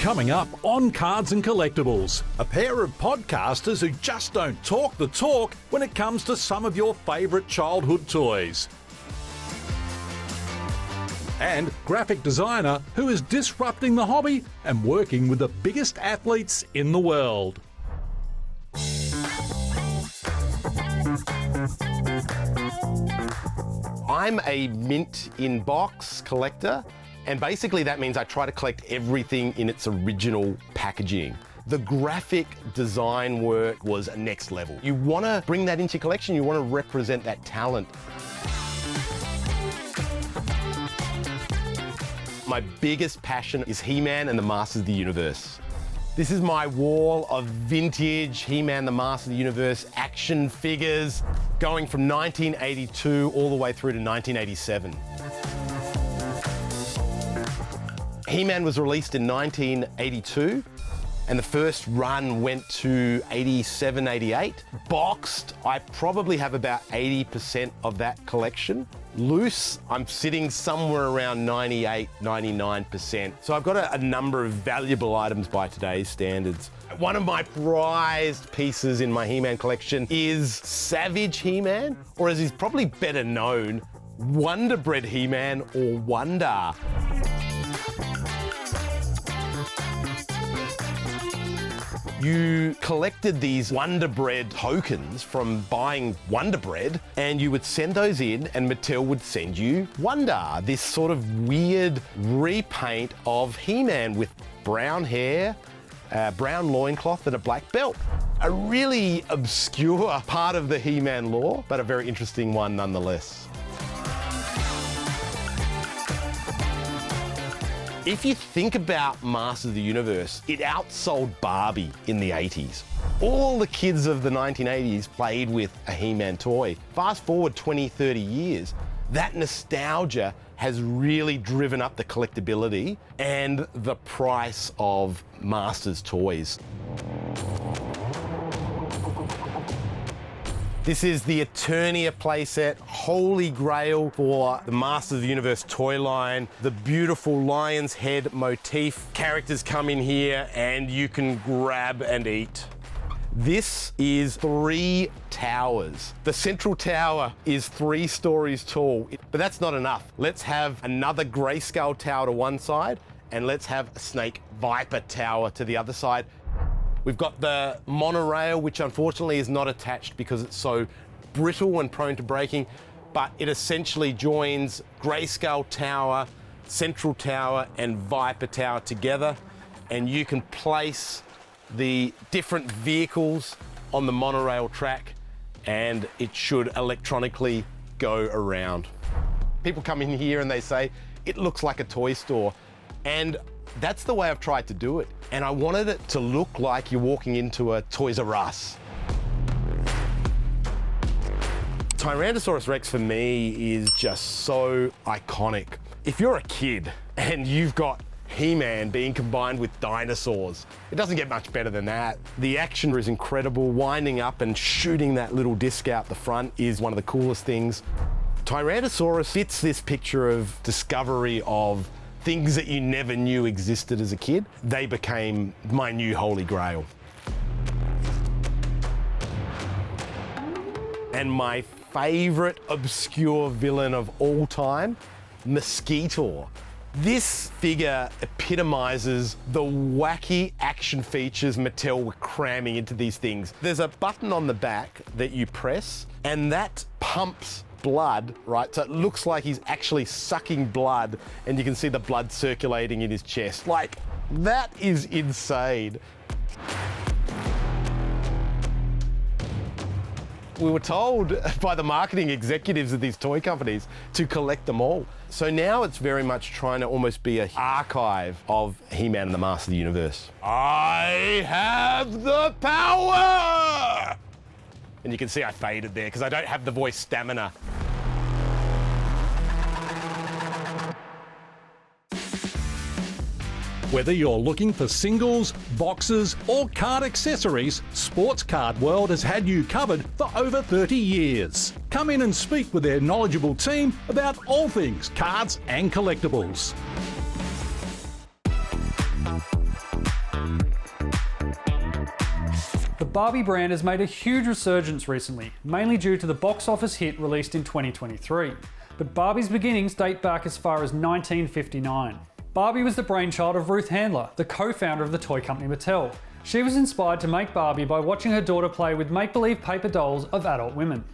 Coming up on Cards and Collectibles, a pair of podcasters who just don't talk the talk when it comes to some of your favourite childhood toys. And graphic designer who is disrupting the hobby and working with the biggest athletes in the world. I'm a mint in box collector, and basically that means I try to collect everything in its original packaging. The graphic design work was next level. You want to bring that into your collection, you want to represent that talent. My biggest passion is He-Man and the Masters of the Universe. This is my wall of vintage He-Man, the Masters of the Universe action figures, going from 1982 all the way through to 1987. He-Man was released in 1982, and the first run went to 87, 88. Boxed, I probably have about 80% of that collection. Loose, I'm sitting somewhere around 98, 99%. So I've got a number of valuable items by today's standards. One of my prized pieces in my He-Man collection is Savage He-Man, or as he's probably better known, Wonder Bread He-Man or Wondar. You collected these Wonder Bread tokens from buying Wonder Bread, and you would send those in and Mattel would send you Wondar, this sort of weird repaint of He-Man with brown hair, brown loincloth and a black belt. A really obscure part of the He-Man lore, but a very interesting one nonetheless. If you think about Masters of the Universe, it outsold Barbie in the 80s. All the kids of the 1980s played with a He-Man toy. Fast forward 20, 30 years, that nostalgia has really driven up the collectability and the price of Masters toys. This is the Eternia playset, holy grail for the Masters of the Universe toy line. The beautiful lion's head motif. Characters come in here and you can grab and eat. This is 3 towers. The central tower is 3 stories tall, but that's not enough. Let's have another grayscale tower to one side, and let's have a snake viper tower to the other side. We've got the monorail, which unfortunately is not attached because it's so brittle and prone to breaking, but it essentially joins grayscale tower, central tower, and viper tower together, and you can place the different vehicles on the monorail track, and it should electronically go around. People come in here and they say, it looks like a toy store, and that's the way I've tried to do it. And I wanted it to look like you're walking into a Toys R Us. Tyrantisaurus Rex for me is just so iconic. If you're a kid and you've got He-Man being combined with dinosaurs, it doesn't get much better than that. The action is incredible. Winding up and shooting that little disc out the front is one of the coolest things. Tyrannosaurus fits this picture of discovery of things that you never knew existed as a kid. They became my new holy grail. And my favorite obscure villain of all time, Mosquitor. This figure epitomizes the wacky action features Mattel were cramming into these things. There's a button on the back that you press, and that pumps blood, right? So it looks like he's actually sucking blood, and you can see the blood circulating in his chest. Like, that is insane. We were told by the marketing executives of these toy companies to collect them all. So now it's very much trying to almost be an archive of He-Man and the Masters of the Universe. I have the power! And you can see I faded there because I don't have the voice stamina. Whether you're looking for singles, boxes, or card accessories, Sports Card World has had you covered for over 30 years. Come in and speak with their knowledgeable team about all things cards and collectibles. Barbie brand has made a huge resurgence recently, mainly due to the box office hit released in 2023. But Barbie's beginnings date back as far as 1959. Barbie was the brainchild of Ruth Handler, the co-founder of the toy company Mattel. She was inspired to make Barbie by watching her daughter play with make-believe paper dolls of adult women.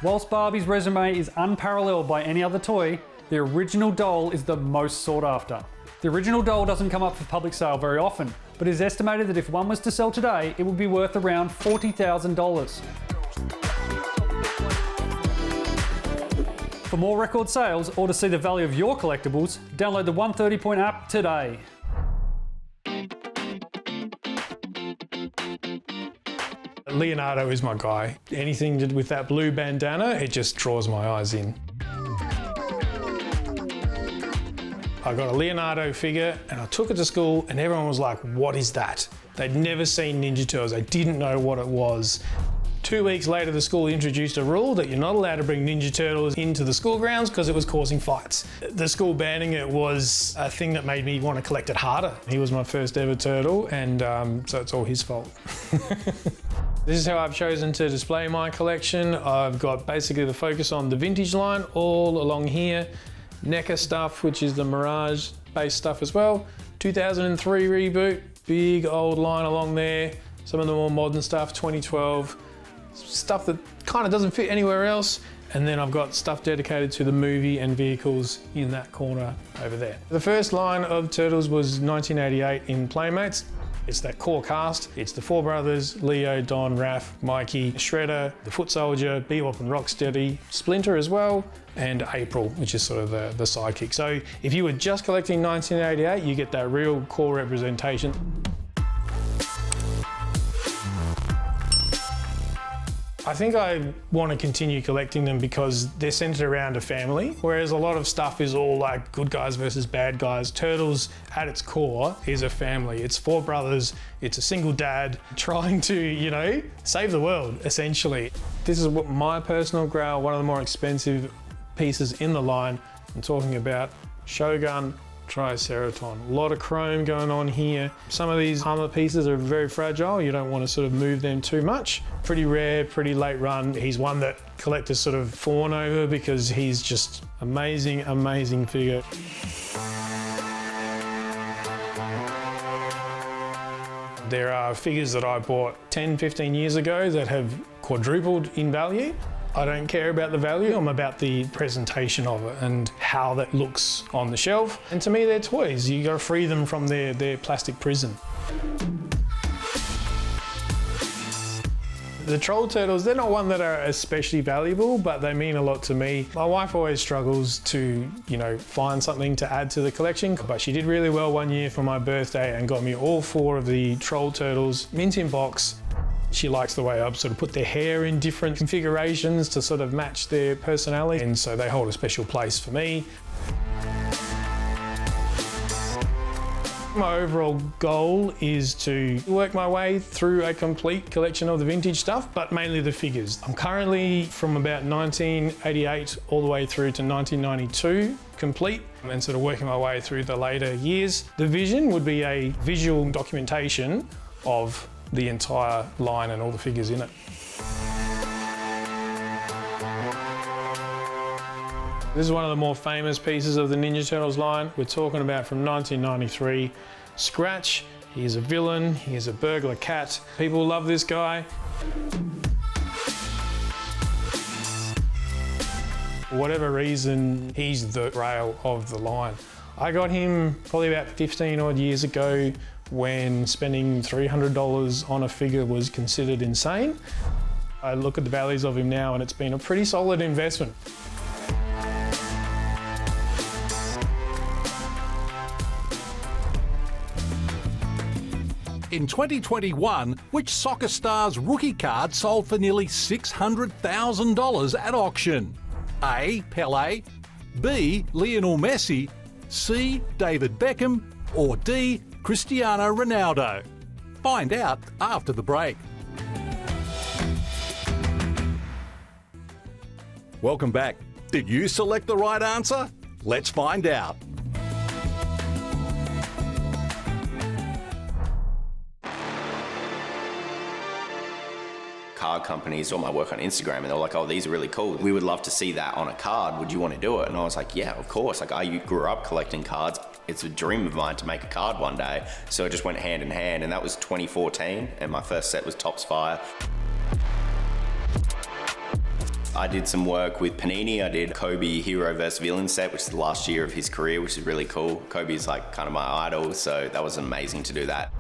Whilst Barbie's resume is unparalleled by any other toy, the original doll is the most sought after. The original doll doesn't come up for public sale very often, but it is estimated that if one was to sell today, it would be worth around $40,000. For more record sales or to see the value of your collectibles, download the 130 Point app today. Leonardo is my guy. Anything with that blue bandana, it just draws my eyes in. I got a Leonardo figure and I took it to school and everyone was like, what is that? They'd never seen Ninja Turtles. They didn't know what it was. 2 weeks later, the school introduced a rule that you're not allowed to bring Ninja Turtles into the school grounds because it was causing fights. The school banning it was a thing that made me want to collect it harder. He was my first ever turtle, and so it's all his fault. This is how I've chosen to display my collection. I've got basically the focus on the vintage line all along here. NECA stuff, which is the Mirage-based stuff as well. 2003 reboot, big old line along there. Some of the more modern stuff, 2012. Stuff that kind of doesn't fit anywhere else. And then I've got stuff dedicated to the movie and vehicles in that corner over there. The first line of Turtles was 1988 in Playmates. It's that core cast. It's the four brothers, Leo, Don, Raph, Mikey, Shredder, the Foot Soldier, Bebop and Rocksteady, Splinter as well, and April, which is sort of the sidekick. So if you were just collecting 1988, you get that real core representation. I think I want to continue collecting them because they're centered around a family, whereas a lot of stuff is all like good guys versus bad guys. Turtles, at its core, is a family. It's four brothers, it's a single dad trying to, you know, save the world, essentially. This is what my personal grail, one of the more expensive pieces in the line. I'm talking about Shogun Triceratops. A lot of chrome going on here. Some of these armor pieces are very fragile. You don't want to sort of move them too much. Pretty rare, pretty late run. He's one that collectors sort of fawn over because he's just amazing, amazing figure. There are figures that I bought 10, 15 years ago that have quadrupled in value. I don't care about the value, I'm about the presentation of it and how that looks on the shelf. And to me, they're toys. You gotta free them from their plastic prison. The Troll Turtles, they're not one that are especially valuable, but they mean a lot to me. My wife always struggles to, you know, find something to add to the collection, but she did really well one year for my birthday and got me all four of the Troll Turtles, mint in box. She likes the way I've sort of put their hair in different configurations to sort of match their personality, and so they hold a special place for me. My overall goal is to work my way through a complete collection of the vintage stuff, but mainly the figures. I'm currently from about 1988 all the way through to 1992 complete, and sort of working my way through the later years. The vision would be a visual documentation of the entire line and all the figures in it. This is one of the more famous pieces of the Ninja Turtles line. We're talking about from 1993. Scratch, he is a villain, he is a burglar cat. People love this guy. For whatever reason, he's the grail of the line. I got him probably about 15 odd years ago when spending $300 on a figure was considered insane. I look at the values of him now and it's been a pretty solid investment. In 2021, which soccer star's rookie card sold for nearly $600,000 at auction? A. Pelé, B. Lionel Messi, C. David Beckham, or D. Cristiano Ronaldo? Find out after the break. Welcome back. Did you select the right answer? Let's find out. card companies saw my work on Instagram and they were like, oh, these are really cool. We would love to see that on a card. Would you want to do it? And I was like, yeah, of course. Like, I grew up collecting cards. It's a dream of mine to make a card one day. So it just went hand in hand, and that was 2014, and my first set was Topps Fire. I did some work with Panini. I did Kobe Hero vs. Villain set, which is the last year of his career, which is really cool. Kobe's like kind of my idol, so that was amazing to do that.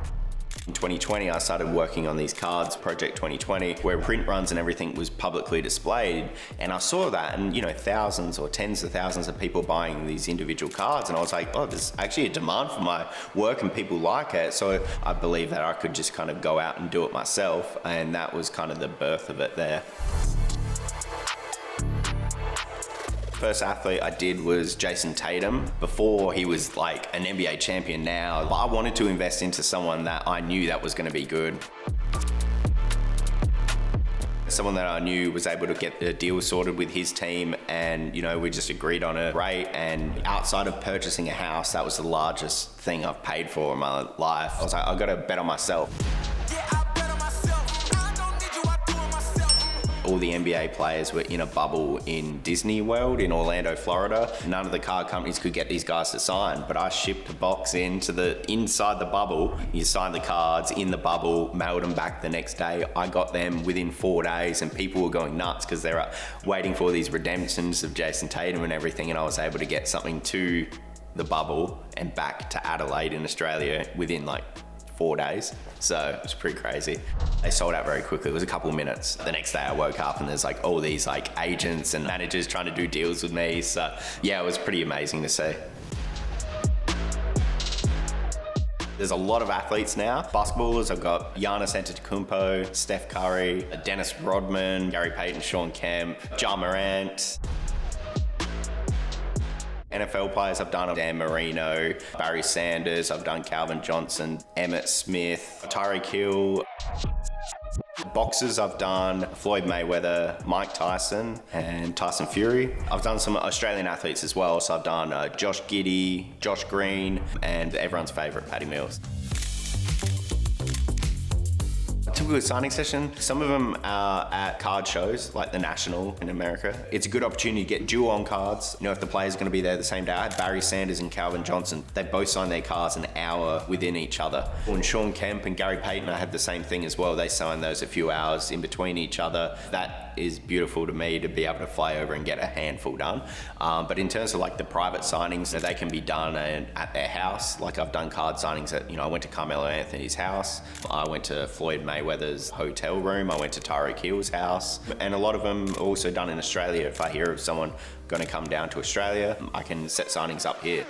In 2020, I started working on these cards, Project 2020, where print runs and everything was publicly displayed. And I saw that, and you know, thousands or tens of thousands of people buying these individual cards. And I was like, oh, there's actually a demand for my work and people like it. So I believe that I could just kind of go out and do it myself. And that was kind of the birth of it there. First athlete I did was Jason Tatum. Before he was like an NBA champion now, I wanted to invest into someone that I knew that was going to be good. Someone that I knew was able to get the deal sorted with his team, and you know, we just agreed on a rate. And outside of purchasing a house, that was the largest thing I've paid for in my life. I was like, I got to bet on myself. All the NBA players were in a bubble in Disney World in Orlando, Florida. None of the card companies could get these guys to sign, but I shipped a box inside the bubble. You signed the cards in the bubble, mailed them back the next day. I got them within 4 days, and people were going nuts because they were waiting for these redemptions of Jason Tatum and everything, and I was able to get something to the bubble and back to Adelaide in Australia within like 4 days. So it was pretty crazy. They sold out very quickly. It was a couple of minutes. The next day I woke up and there's like all these like agents and managers trying to do deals with me. So yeah, it was pretty amazing to see. There's a lot of athletes now. Basketballers, I've got Giannis Antetokounmpo, Steph Curry, Dennis Rodman, Gary Payton, Sean Kemp, Ja Morant. NFL players, I've done Dan Marino, Barry Sanders, I've done Calvin Johnson, Emmett Smith, Tyreek Hill. Boxers, I've done Floyd Mayweather, Mike Tyson, and Tyson Fury. I've done some Australian athletes as well, so I've done Josh Giddey, Josh Green, and everyone's favourite, Paddy Mills. Typical signing session, some of them are at card shows like the National in America. It's a good opportunity to get dual on cards. You know, if the player's going to be there the same day. I had Barry Sanders and Calvin Johnson. They both signed their cards an hour within each other. And Sean Kemp and Gary Payton, I had the same thing as well. They signed those a few hours in between each other. That is beautiful to me, to be able to fly over and get a handful done. But in terms of like the private signings, they can be done at their house. Like I've done card signings at, you know, I went to Carmelo Anthony's house. I went to Floyd Mayweather's hotel room. I went to Tyreek Hill's house. And a lot of them are also done in Australia. If I hear of someone going to come down to Australia, I can set signings up here.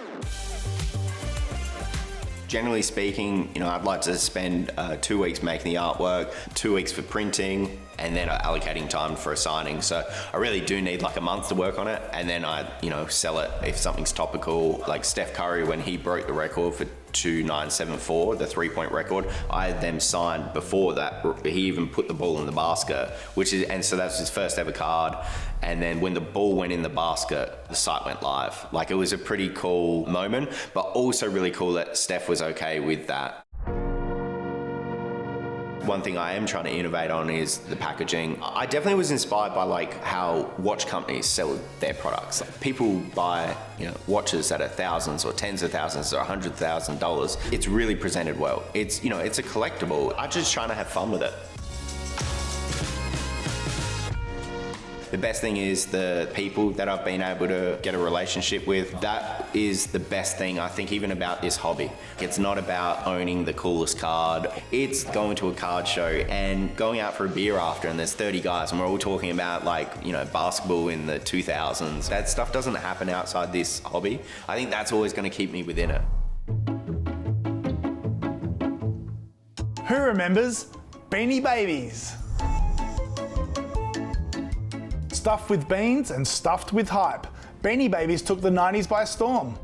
Generally speaking, you know, I'd like to spend 2 weeks making the artwork, 2 weeks for printing, and then allocating time for a signing. So I really do need like a month to work on it, and then I, you know, sell it if something's topical. Like Steph Curry, when he broke the record for 2974, the 3-point record, I had them signed before that. He even put the ball in the basket, and so that's his first ever card. And then when the ball went in the basket, the site went live. Like, it was a pretty cool moment, but also really cool that Steph was okay with that. One thing I am trying to innovate on is the packaging. I definitely was inspired by like how watch companies sell their products. Like, people buy, you know, watches that are thousands or tens of thousands or $100,000. It's really presented well. It's, you know, it's a collectible. I'm just trying to have fun with it. The best thing is the people that I've been able to get a relationship with. That is the best thing, I think, even about this hobby. It's not about owning the coolest card. It's going to a card show and going out for a beer after, and there's 30 guys and we're all talking about, like, you know, basketball in the 2000s. That stuff doesn't happen outside this hobby. I think that's always going to keep me within it. Who remembers Beanie Babies? Stuffed with beans and stuffed with hype, Beanie Babies took the 90s by storm.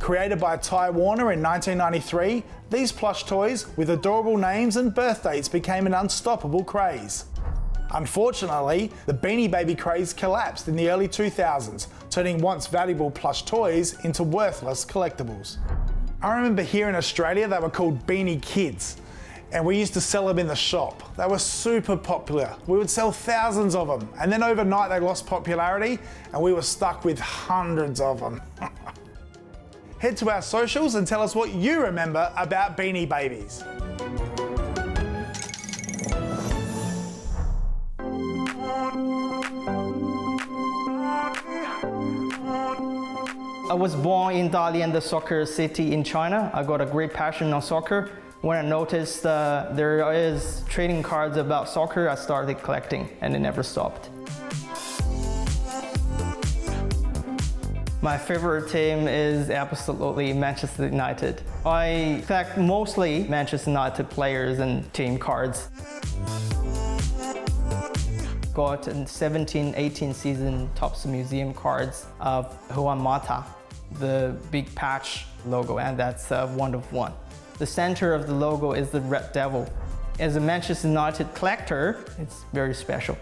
Created by Ty Warner in 1993, these plush toys with adorable names and birth dates became an unstoppable craze. Unfortunately, the Beanie Baby craze collapsed in the early 2000s, turning once valuable plush toys into worthless collectibles. I remember here in Australia they were called Beanie Kids. And we used to sell them in the shop. They were super popular. We would sell thousands of them. And then overnight they lost popularity and we were stuck with hundreds of them. Head to our socials and tell us what you remember about Beanie Babies. I was born in Dalian, the soccer city in China. I got a great passion on soccer. When I noticed there is trading cards about soccer, I started collecting and it never stopped. My favorite team is absolutely Manchester United. I collect mostly Manchester United players and team cards. Got 17-18 season Topps Museum cards of Juan Mata, the big patch logo, and that's 1 of 1. The center of the logo is the Red Devil. As a Manchester United collector, it's very special.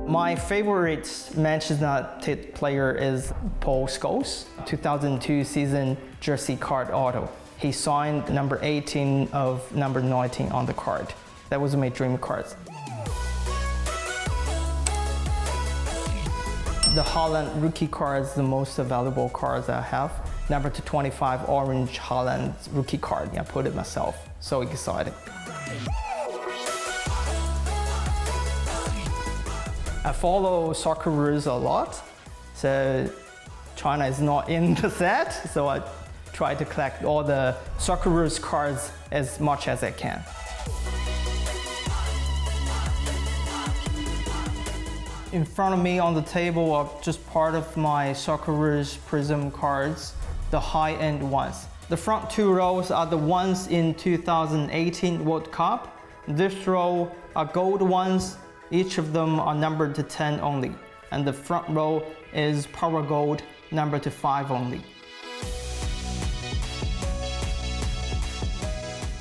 My favorite Manchester United player is Paul Scholes, 2002 season jersey card auto. He signed number 18 of number 19 on the card. That was my dream card. The Holland rookie card is the most valuable cards I have. Number 25 orange Holland rookie card. I put it myself. So excited. I follow Socceroos a lot. So China is not in the set, so I try to collect all the Socceroos cards as much as I can. In front of me on the table are just part of my Socceroos Prism cards, the high-end ones. The front 2 rows are the ones in 2018 World Cup. This row are gold ones. Each of them are numbered to 10 only. And the front row is Power Gold, numbered to 5 only.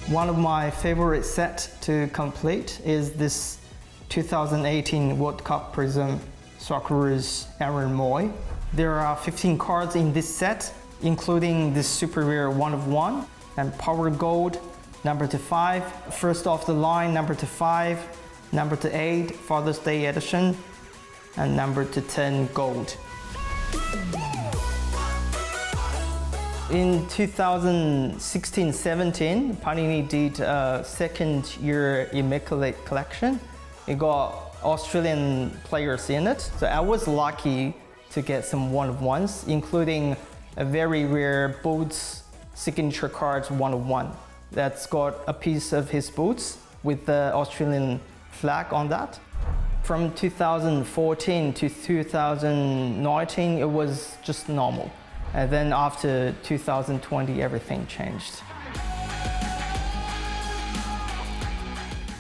One of my favorite sets to complete is this 2018 World Cup Prism Socceroos Aaron Moy. There are 15 cards in this set, including this super rare 1 of 1 and Power Gold, number to 5, first off the line, number to 5, number to 8, Father's Day edition, and number to 10 gold. In 2016-17, Panini did a second year Immaculate collection. It got Australian players in it. So I was lucky to get some 1 of 1s, including a very rare Boots signature cards 1 of 1. That's got a piece of his boots with the Australian flag on that. From 2014 to 2019, it was just normal. And then after 2020, everything changed.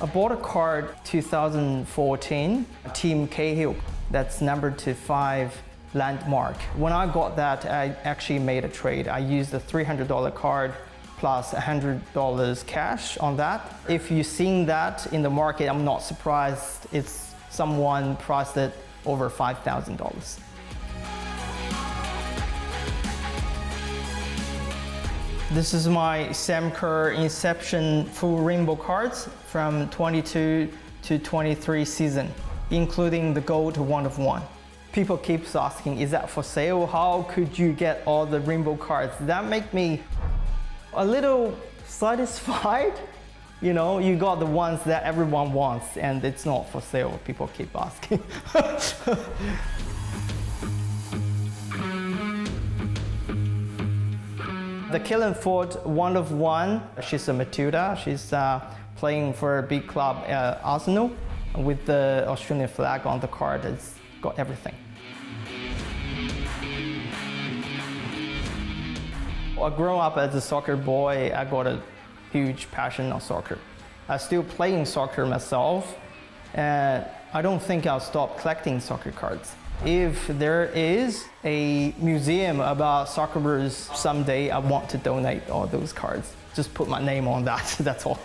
I bought a card 2014, Team Cahill, that's numbered to 5 Landmark. When I got that, I actually made a trade. I used a $300 card plus $100 cash on that. If you've seen that in the market, I'm not surprised. It's someone priced it over $5,000. This is my Sam Kerr Inception full rainbow cards from 22 to 23 season, including the gold 1 of 1. People keep asking, is that for sale? How could you get all the rainbow cards? That make me a little satisfied. You know, you got the ones that everyone wants and it's not for sale. People keep asking. The Killen Ford 1 of 1, she's a Matilda. She's playing for a big club, Arsenal, with the Australian flag on the card. It's got everything. I grew up as a soccer boy. I got a huge passion of soccer. I'm still playing soccer myself, and I don't think I'll stop collecting soccer cards. If there is a museum about Socceroos someday, I want to donate all those cards. Just put my name on that, that's all.